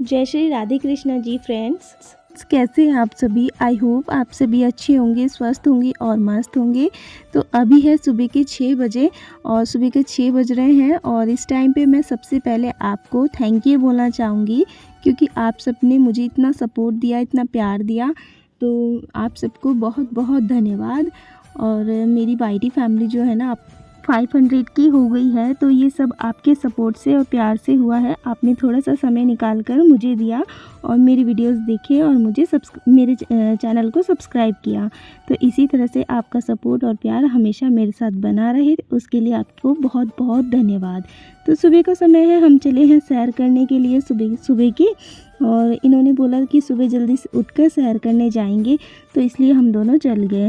जय श्री राधे कृष्णा जी फ्रेंड्स, कैसे हैं आप सभी। आई होप आप सभी अच्छे होंगे, स्वस्थ होंगे और मस्त होंगे। तो अभी है सुबह के 6 बजे और सुबह के 6 बज रहे हैं और इस टाइम पे मैं सबसे पहले आपको थैंक यू बोलना चाहूँगी, क्योंकि आप सब ने मुझे इतना सपोर्ट दिया, इतना प्यार दिया। तो आप सबको बहुत बहुत धन्यवाद। और मेरी वाईटी फैमिली जो है ना 500 की हो गई है, तो ये सब आपके सपोर्ट से और प्यार से हुआ है। आपने थोड़ा सा समय निकाल कर मुझे दिया और मेरी वीडियोस देखे और मुझे मेरे चैनल को सब्सक्राइब किया। तो इसी तरह से आपका सपोर्ट और प्यार हमेशा मेरे साथ बना रहे, उसके लिए आपको बहुत बहुत धन्यवाद। तो सुबह का समय है, हम चले हैं सैर करने के लिए सुबह सुबह की। और इन्होंने बोला कि सुबह जल्दी से उठकर सैर करने जाएंगे, तो इसलिए हम दोनों चल दिए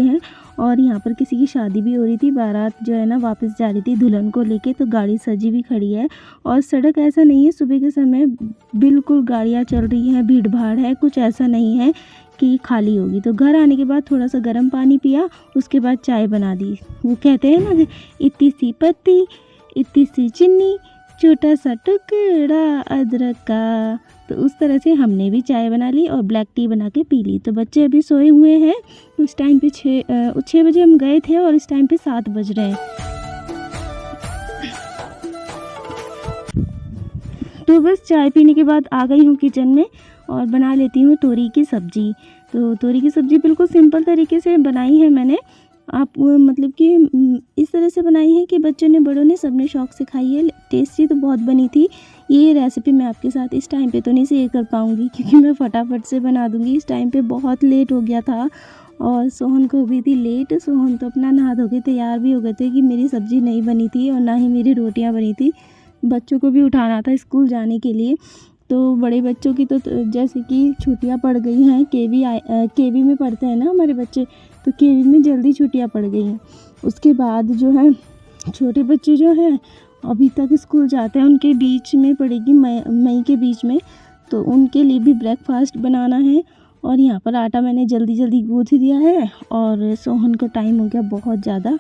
हैं। और यहाँ पर किसी की शादी भी हो रही थी, बारात जो है ना वापस जा रही थी दुल्हन को लेके, तो गाड़ी सजी भी खड़ी है। और सड़क ऐसा नहीं है सुबह के समय, बिल्कुल गाड़ियाँ चल रही हैं, भीड़ भाड़ है, कुछ ऐसा नहीं है कि खाली होगी। तो घर आने के बाद थोड़ा सा गर्म पानी पिया, उसके बाद चाय बना दी। वो कहते हैं ना, इतनी सी पत्ती इतनी सी चीनी, छोटा सा टुकड़ा अदरक का। तो उस तरह से हमने भी चाय बना ली और ब्लैक टी बना के पी ली। तो बच्चे अभी सोए हुए हैं। उस टाइम पे 6 बजे हम गए थे और इस टाइम पे 7 बज रहे हैं। तो बस चाय पीने के बाद आ गई हूँ किचन में और बना लेती हूँ तोरी की सब्ज़ी। तो तोरी की सब्ज़ी बिल्कुल सिंपल तरीके से बनाई है मैंने। आप मतलब कि इस तरह से बनाई है कि बच्चों ने बड़ों ने सबने शौक़ से खाई है। टेस्टी तो बहुत बनी थी। ये रेसिपी मैं आपके साथ इस टाइम पे तो नहीं शेयर कर पाऊँगी, क्योंकि मैं फटाफट से बना दूँगी। इस टाइम पे बहुत लेट हो गया था और सोहन को हो गई थी लेट। सोहन तो अपना नहा धो के तैयार भी हो गए थे कि मेरी सब्ज़ी नहीं बनी थी और ना ही मेरी रोटियाँ बनी थी। बच्चों को भी उठाना था स्कूल जाने के लिए। तो बड़े बच्चों की तो जैसे कि छुट्टियां पड़ गई हैं, केवी में पढ़ते हैं ना हमारे बच्चे, तो केवी में जल्दी छुट्टियां पड़ गई हैं। उसके बाद जो है छोटे बच्चे जो हैं अभी तक स्कूल जाते हैं, उनके बीच में पड़ेगी मई के बीच में, तो उनके लिए भी ब्रेकफास्ट बनाना है। और यहाँ पर आटा मैंने जल्दी जल्दी गूँथ दिया है और सोहन को टाइम हो गया बहुत ज़्यादा।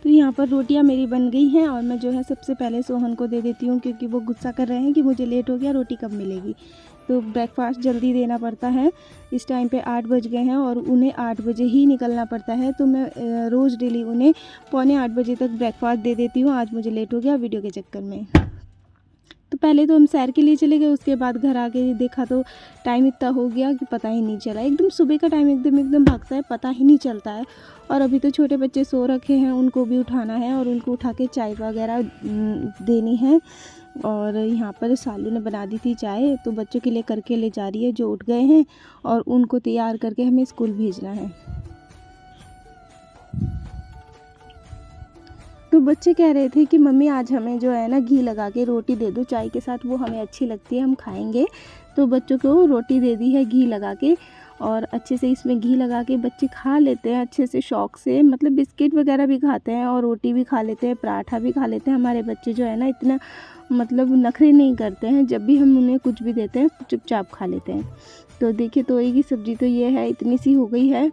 तो यहाँ पर रोटियाँ मेरी बन गई हैं और मैं जो है सबसे पहले सोहन को दे देती हूँ, क्योंकि वो गुस्सा कर रहे हैं कि मुझे लेट हो गया, रोटी कब मिलेगी। तो ब्रेकफास्ट जल्दी देना पड़ता है। इस टाइम पे 8 बज गए हैं और उन्हें 8 बजे ही निकलना पड़ता है। तो मैं रोज़ डेली उन्हें 7:45 बजे तक ब्रेकफास्ट दे देती हूँ। आज मुझे लेट हो गया वीडियो के चक्कर में। तो पहले तो हम सैर के लिए चले गए, उसके बाद घर आके देखा तो टाइम इतना हो गया कि पता ही नहीं चला। एकदम सुबह का टाइम एकदम भागता है, पता ही नहीं चलता है। और अभी तो छोटे बच्चे सो रखे हैं, उनको भी उठाना है और उनको उठा के चाय वगैरह देनी है। और यहाँ पर सालू ने बना दी थी चाय, तो बच्चों के लिए करके ले जा रही है जो उठ गए हैं, और उनको तैयार करके हमें स्कूल भेजना है। तो बच्चे कह रहे थे कि मम्मी आज हमें जो है ना घी लगा के रोटी दे दो चाय के साथ, वो हमें अच्छी लगती है, हम खाएंगे। तो बच्चों को रोटी दे दी है घी लगा के, और अच्छे से इसमें घी लगा के बच्चे खा लेते हैं अच्छे से शौक़ से। मतलब बिस्किट वगैरह भी खाते हैं और रोटी भी खा लेते हैं, पराठा भी खा लेते हैं। हमारे बच्चे जो है ना इतना मतलब नखरे नहीं करते हैं, जब भी हम उन्हें कुछ भी देते हैं चुपचाप खा लेते हैं। तो देखिए तोरी की सब्ज़ी तो ये है, इतनी सी हो गई है।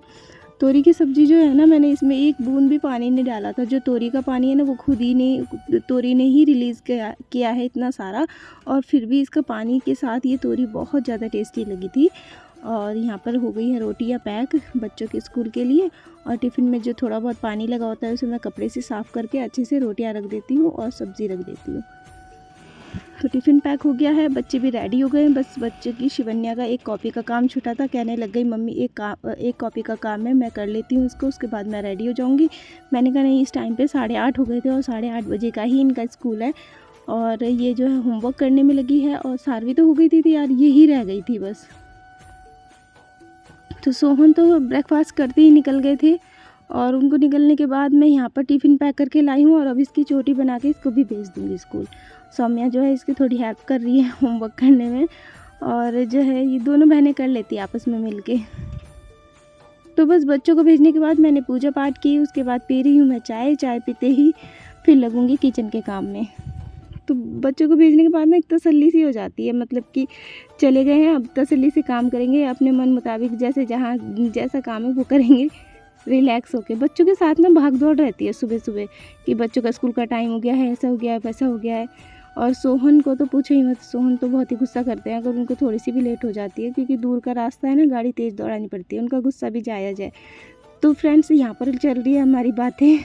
तोरी की सब्ज़ी जो है ना, मैंने इसमें एक बूंद भी पानी नहीं डाला था। जो तोरी का पानी है ना वो खुद ही नहीं, तोरी ने ही रिलीज़ किया है इतना सारा। और फिर भी इसका पानी के साथ ये तोरी बहुत ज़्यादा टेस्टी लगी थी। और यहाँ पर हो गई है रोटियाँ पैक बच्चों के स्कूल के लिए। और टिफ़िन में जो थोड़ा बहुत पानी लगा होता है उसे मैं कपड़े से साफ़ करके अच्छे से रोटियाँ रख देती हूँ और सब्ज़ी रख देती हूँ। तो टिफ़िन पैक हो गया है, बच्चे भी रेडी हो गए हैं। बस बच्चे की शिवन्या का एक कॉपी का काम छूटा था, कहने लग गई मम्मी एक कॉपी का काम है, मैं कर लेती हूँ इसको, उसके बाद मैं रेडी हो जाऊँगी। मैंने कहा नहीं, इस टाइम पे 8:30 हो गए थे और 8:30 बजे का ही इनका स्कूल है। और ये जो है होमवर्क करने में लगी है, और सारवी तो हो गई थी यार, यही रह गई थी बस। तो सोहन तो ब्रेकफास्ट करते ही निकल गए थे और उनको निकलने के बाद मैं यहाँ पर टिफ़िन पैक करके लाई हूँ और अब इसकी चोटी बना के इसको भी भेज दूँगी स्कूल। सौम्या जो है इसकी थोड़ी हेल्प कर रही है होमवर्क करने में, और जो है ये दोनों बहनें कर लेती है आपस में मिल के। तो बस बच्चों को भेजने के बाद मैंने पूजा पाठ की, उसके बाद पी रही हूँ मैं चाय पीते ही फिर लगूँगी किचन के काम में। तो बच्चों को भेजने के बाद ना एक तसल्ली सी हो जाती है, मतलब कि चले गए हैं अब तसल्ली से काम करेंगे, अपने मन मुताबिक जैसे जहाँ जैसा काम है वो करेंगे रिलैक्स होके। बच्चों के साथ ना भाग दौड़ रहती है सुबह सुबह कि बच्चों का स्कूल का टाइम हो गया है, ऐसा हो गया है, वैसा हो गया है। और सोहन को तो पूछो ही मत, सोहन तो बहुत ही गुस्सा करते हैं अगर उनको थोड़ी सी भी लेट हो जाती है, क्योंकि दूर का रास्ता है ना, गाड़ी तेज़ दौड़ानी पड़ती है, उनका गुस्सा भी जायज़ है। तो फ्रेंड्स यहाँ पर चल रही है हमारी बातें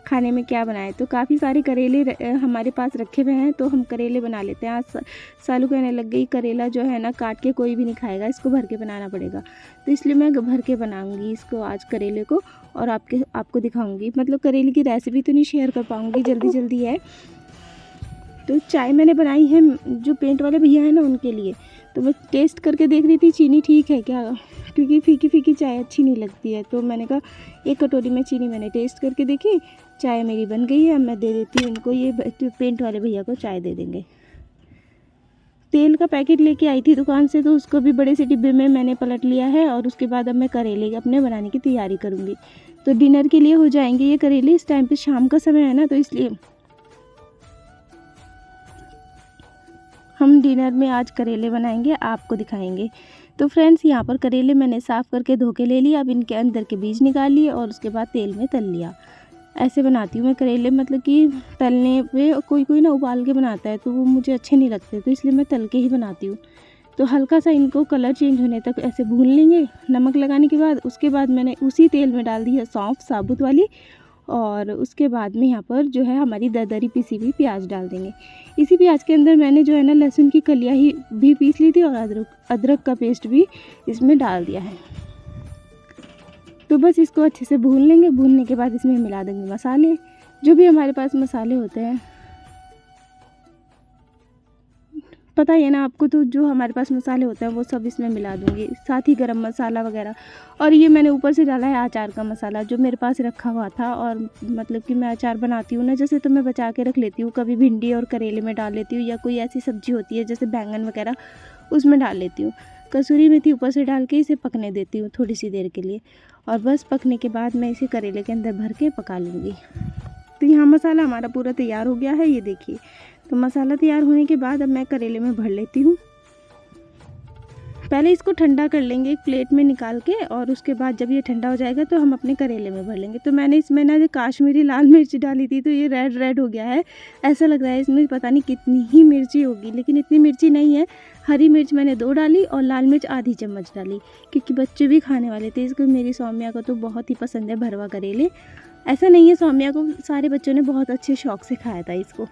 खाने में क्या बनाएं। तो काफ़ी सारे करेले हमारे पास रखे हुए हैं, तो हम करेले बना लेते हैं। आज सालू कहने लग गई करेला जो है ना काट के कोई भी नहीं खाएगा, इसको भर के बनाना पड़ेगा। तो इसलिए मैं भर के बनाऊंगी इसको आज करेले को, और आपको दिखाऊंगी। मतलब करेले की रेसिपी तो नहीं शेयर कर पाऊंगी, जल्दी है। तो चाय मैंने बनाई है जो पेंट वाले भैया हैं ना उनके लिए। तो मैं टेस्ट करके देख रही थी चीनी ठीक है क्या, क्योंकि फीकी चाय अच्छी नहीं लगती है। तो मैंने कहा एक कटोरी में चीनी मैंने टेस्ट करके देखी, चाय मेरी बन गई है। अब मैं दे देती हूँ इनको, ये पेंट वाले भैया को चाय दे देंगे। तेल का पैकेट लेके आई थी दुकान से, तो उसको भी बड़े से डिब्बे में मैंने पलट लिया है। और उसके बाद अब मैं करेले अपने बनाने की तैयारी करूँगी। तो डिनर के लिए हो जाएंगे ये करेले। इस टाइम पे शाम का समय है ना, तो इसलिए हम डिनर में आज करेले बनाएंगे, आपको दिखाएंगे। तो फ्रेंड्स यहाँ पर करेले मैंने साफ़ करके धो के ले लिया। अब इनके अंदर के बीज निकाल लिए और उसके बाद तेल में तल लिया। ऐसे बनाती हूँ मैं करेले, मतलब कि तलने पे कोई ना उबाल के बनाता है, तो वो मुझे अच्छे नहीं लगते, तो इसलिए मैं तल के ही बनाती हूँ। तो हल्का सा इनको कलर चेंज होने तक ऐसे भून लेंगे नमक लगाने के बाद। उसके बाद मैंने उसी तेल में डाल दी है सौंफ साबुत वाली, और उसके बाद में यहाँ पर जो है हमारी दरदरी पिसी हुई प्याज डाल देंगे। इसी प्याज के अंदर मैंने जो है ना लहसुन की कलियाँ ही भी पीस ली थी, और अदरक का पेस्ट भी इसमें डाल दिया है। तो बस इसको अच्छे से भून लेंगे। भूनने के बाद इसमें मिला देंगे मसाले, जो भी हमारे पास मसाले होते हैं, पता ही है ना आपको। तो जो हमारे पास मसाले होते हैं वो सब इसमें मिला दूँगी, साथ ही गरम मसाला वगैरह। और ये मैंने ऊपर से डाला है अचार का मसाला, जो मेरे पास रखा हुआ था। और मतलब कि मैं अचार बनाती हूँ ना जैसे, तो मैं बचा के रख लेती हूँ। कभी भिंडी और करेले में डाल लेती हूँ, या कोई ऐसी सब्जी होती है जैसे बैंगन वगैरह, उसमें डाल लेती हूँ। कसूरी मेथी ऊपर से डाल के इसे पकने देती हूँ थोड़ी सी देर के लिए। और बस पकने के बाद मैं इसे करेले के अंदर भर के पका लूँगी। तो यहाँ मसाला हमारा पूरा तैयार हो गया है, ये देखिए। तो मसाला तैयार होने के बाद अब मैं करेले में भर लेती हूँ। पहले इसको ठंडा कर लेंगे एक प्लेट में निकाल के, और उसके बाद जब ये ठंडा हो जाएगा तो हम अपने करेले में भर लेंगे। तो मैंने इसमें ना काश्मीरी लाल मिर्च डाली थी, तो ये रेड हो गया है। ऐसा लग रहा है इसमें पता नहीं कितनी ही मिर्ची होगी, लेकिन इतनी मिर्ची नहीं है। हरी मिर्च मैंने 2 डाली और लाल मिर्च आधी चम्मच डाली, क्योंकि बच्चे भी खाने वाले थे इसको। मेरी सौम्या को तो बहुत ही पसंद है भरवा करेले। ऐसा नहीं है सौम्या को, सारे बच्चों ने बहुत अच्छे शौक से खाया था इसको।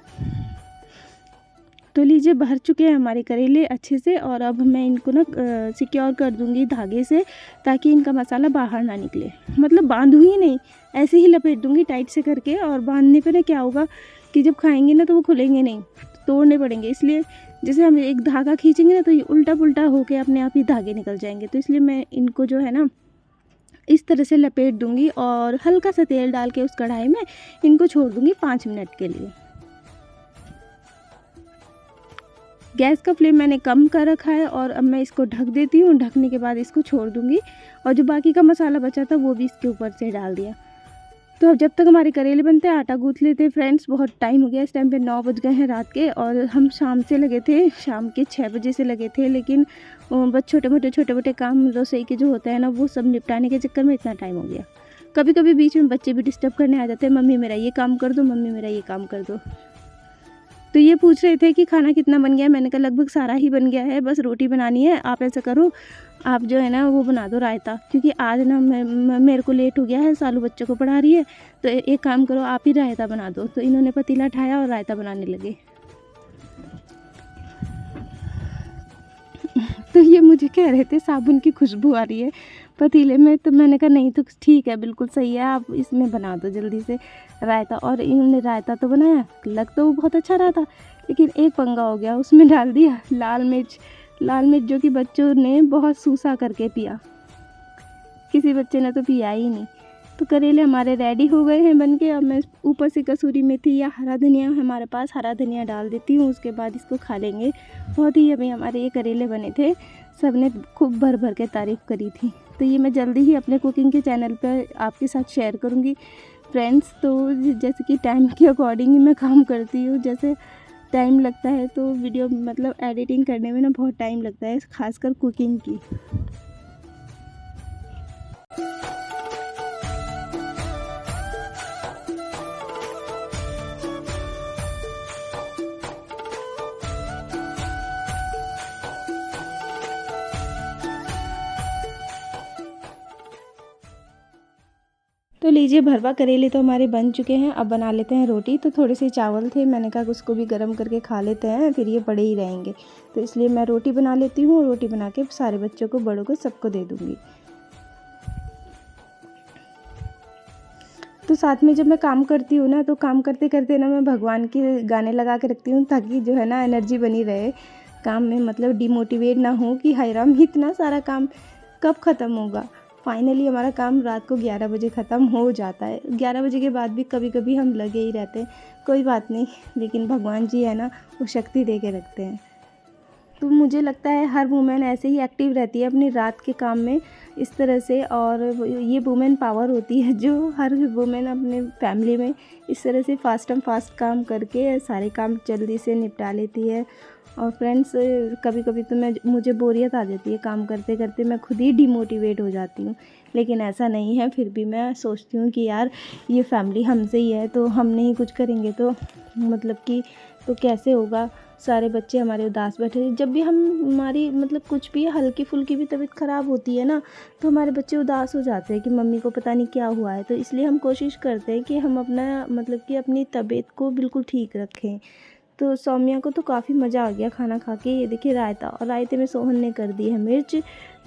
तो लीजिए भर चुके हैं हमारे करेले अच्छे से, और अब मैं इनको ना सिक्योर कर दूंगी धागे से, ताकि इनका मसाला बाहर ना निकले। मतलब बांधूंगी नहीं, ऐसे ही लपेट दूंगी टाइट से करके। और बांधने पे ना क्या होगा कि जब खाएंगे ना तो वो खुलेंगे नहीं, तोड़ने पड़ेंगे। इसलिए जैसे हम एक धागा खींचेंगे ना, तो ये उल्टा पुल्टा होके अपने आप ही धागे निकल जाएंगे। तो इसलिए मैं इनको जो है ना इस तरह से लपेट दूंगी, और हल्का सा तेल डाल के उस कढ़ाई में इनको छोड़ दूंगी 5 मिनट के लिए। गैस का फ्लेम मैंने कम कर रखा है, और अब मैं इसको ढक देती हूँ। ढकने के बाद इसको छोड़ दूँगी, और जो बाकी का मसाला बचा था वो भी इसके ऊपर से डाल दिया। तो अब जब तक हमारे करेले बनते हैं आटा गूँथ लेते हैं फ्रेंड्स। बहुत टाइम हो गया, इस टाइम पे 9 बज गए हैं रात के, और हम शाम से लगे थे, शाम के 6 बजे से लगे थे। लेकिन बस छोटे मोटे काम रसोई के जो होते हैं ना, वो सब निपटाने के चक्कर में इतना टाइम हो गया। कभी कभी बीच में बच्चे भी डिस्टर्ब करने आ जाते हैं, मम्मी मेरा ये काम कर दो, मम्मी मेरा ये काम कर दो। तो ये पूछ रहे थे कि खाना कितना बन गया। मैंने कहा लगभग सारा ही बन गया है, बस रोटी बनानी है। आप ऐसा करो, आप जो है ना वो बना दो रायता, क्योंकि आज ना मेरे को लेट हो गया है, सालू बच्चों को पढ़ा रही है। तो एक काम करो, आप ही रायता बना दो। तो इन्होंने पतीला उठाया और रायता बनाने लगे। तो ये मुझे कह रहे थे साबुन की खुशबू आ रही है पतीले में। तो मैंने कहा नहीं, तो ठीक है, बिल्कुल सही है, आप इसमें बना दो जल्दी से रायता। और इन्होंने रायता तो बनाया, लग तो बहुत अच्छा रहा था, लेकिन एक पंगा हो गया, उसमें डाल दिया लाल मिर्च। जो कि बच्चों ने बहुत सूसा करके पिया, किसी बच्चे ने तो पिया ही नहीं। तो करेले हमारे रेडी हो गए हैं बन के। अब मैं ऊपर से कसूरी मेथी या हरा धनिया हमारे पास हरा धनिया डाल देती हूँ, उसके बाद इसको खा लेंगे। बहुत ही अभी हमारे ये करेले बने थे, सब ने खूब भर भर के तारीफ़ करी थी। तो ये मैं जल्दी ही अपने कुकिंग के चैनल पर आपके साथ शेयर करूँगी फ्रेंड्स। तो जैसे कि टाइम के अकॉर्डिंग ही मैं काम करती हूँ, जैसे टाइम लगता है तो वीडियो मतलब एडिटिंग करने में ना बहुत टाइम लगता है, खासकर कुकिंग की। तो लीजिए भरवा करेले तो हमारे बन चुके हैं। अब बना लेते हैं रोटी। तो थोड़े से चावल थे, मैंने कहा उसको भी गर्म करके खा लेते हैं, फिर ये पड़े ही रहेंगे। तो इसलिए मैं रोटी बना लेती हूँ, रोटी बना के सारे बच्चों को, बड़ों को, सबको दे दूँगी। तो साथ में जब मैं काम करती हूँ ना, तो काम करते करते ना मैं भगवान के गाने लगा के रखती हूँ, ताकि जो है ना एनर्जी बनी रहे काम में, मतलब डिमोटिवेट ना हो कि हाय राम इतना सारा काम कब ख़त्म होगा। फाइनली हमारा काम रात को 11 बजे ख़त्म हो जाता है। 11 बजे के बाद भी कभी कभी हम लगे ही रहते हैं, कोई बात नहीं, लेकिन भगवान जी है ना, वो शक्ति दे के रखते हैं। तो मुझे लगता है हर वुमेन ऐसे ही एक्टिव रहती है अपनी रात के काम में इस तरह से, और ये वुमेन पावर होती है जो हर वुमेन अपने फैमिली में इस तरह से फास्ट काम करके सारे काम जल्दी से निपटा लेती है। और फ्रेंड्स कभी कभी तो मुझे बोरियत आ जाती है काम करते करते, मैं खुद ही डिमोटिवेट हो जाती हूँ, लेकिन ऐसा नहीं है। फिर भी मैं सोचती हूँ कि यार ये फैमिली हमसे ही है, तो हम नहीं कुछ करेंगे तो मतलब कि तो कैसे होगा। सारे बच्चे हमारे उदास बैठे, जब भी हमारी मतलब कुछ भी हल्की फुल्की भी तबीयत ख़राब होती है ना, तो हमारे बच्चे उदास हो जाते हैं कि मम्मी को पता नहीं क्या हुआ है। तो इसलिए हम कोशिश करते हैं कि हम अपना मतलब कि अपनी तबीयत को बिल्कुल ठीक रखें। तो सौम्या को तो काफ़ी मज़ा आ गया खाना खा के। ये देखिए रायता, और रायते में सोहन ने कर दी है मिर्च,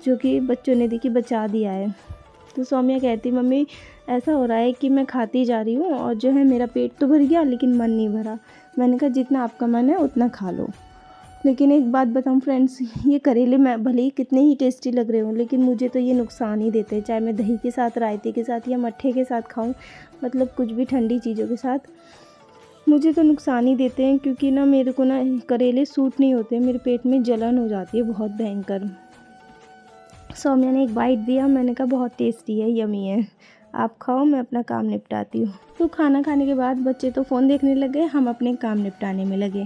जो कि बच्चों ने देखिए बचा दिया है। तो सौम्या कहती मम्मी ऐसा हो रहा है कि मैं खाती जा रही हूँ और जो है मेरा पेट तो भर गया लेकिन मन नहीं भरा। मैंने कहा जितना आपका मन है उतना खा लो। लेकिन एक बात बताऊँ फ्रेंड्स, ये करेले मैं भले ही कितने ही टेस्टी लग रहे हों, लेकिन मुझे तो ये नुकसान ही देते हैं। चाहे मैं दही के साथ, रायते के साथ या मट्ठे के साथ खाऊं, मतलब कुछ भी ठंडी चीज़ों के साथ, मुझे तो नुकसान ही देते हैं। क्योंकि ना मेरे को ना करेले सूट नहीं होते, मेरे पेट में जलन हो जाती है बहुत भयंकर। सौम्या ने एक बाइट दिया, मैंने कहा बहुत टेस्टी है, यमी है, आप खाओ, मैं अपना काम निपटाती हूँ। तो खाना खाने के बाद बच्चे तो फ़ोन देखने लगे, हम अपने काम निपटाने में लगे।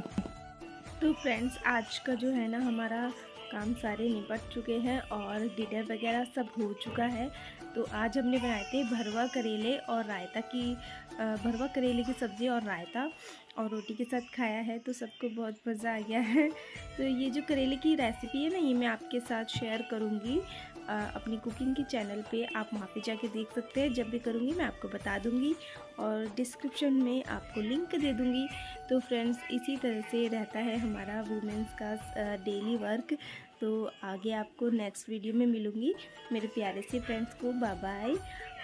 तो फ्रेंड्स आज का जो है ना हमारा काम सारे निपट चुके हैं और डिनर वगैरह सब हो चुका है। तो आज हमने बनाए थे भरवा करेले और रायता की भरवा करेले की सब्ज़ी और रायता, और रोटी के साथ खाया है, तो सबको बहुत मज़ा आ गया है। तो ये जो करेले की रेसिपी है ना, ये मैं आपके साथ शेयर करूँगी अपनी कुकिंग के चैनल पे, आप वहाँ पे जाके देख सकते हैं। जब भी करूँगी मैं आपको बता दूँगी और डिस्क्रिप्शन में आपको लिंक दे दूँगी। तो फ्रेंड्स इसी तरह से रहता है हमारा वुमेंस का डेली वर्क। तो आगे आपको नेक्स्ट वीडियो में मिलूँगी। मेरे प्यारे से फ्रेंड्स को बाय बाय।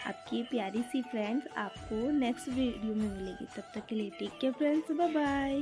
आपकी प्यारी सी फ्रेंड्स आपको नेक्स्ट वीडियो में मिलेगी। तब तक के लिए take care friends, bye bye.